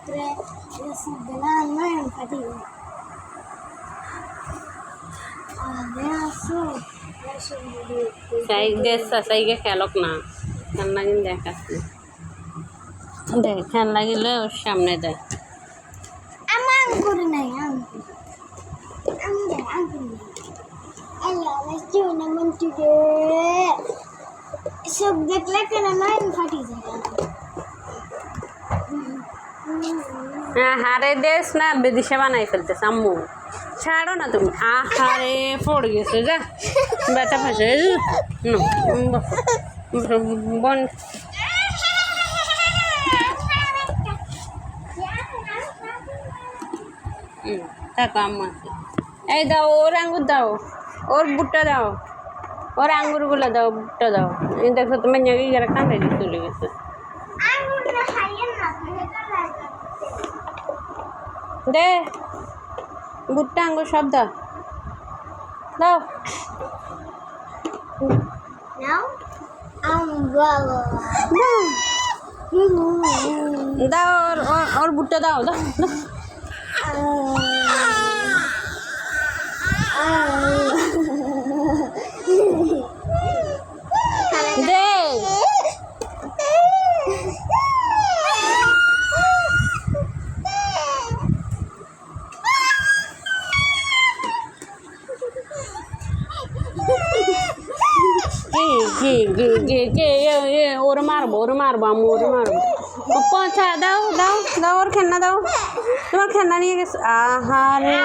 রাত্রে দিনা নয়ন ফাটি সাই দেশ সাইকে খেলক না খেল লাগিন দেখাচ্ছি দেখ খেল লাগিলে ওর সামনে দেয় আমার করে নাই আমি আল্লাহ জীবনে মন্ত্রী সব দেখলে কেন নয়ন ফাটি যায় হারে দেশ না বিদিশে বানাই ফেলতেছে আম্মু ছাড়ো না তুমি আহারে পড়ে গেছে যা ব্যথা ফাঁসে বন থাকো আম্মু আছে এই দাও ওর আঙ্গুর দাও ওর বুটটা দাও ওর আঙ্গুরগুলো দাও বুটটা দাও এই দেখো তুমি জায়গায় যারা কাঁদে চলে গেছে দে বুটটা আঙ্গুর সব দাও দাও দাও ওর ওর বুটটা দাও দাও দে ওর মারবো আমি ওর মারবো পৌঁছা দাও দাও দাও ওর খেলনা দাও তোমার খেলনা নিয়ে গেছে আহারে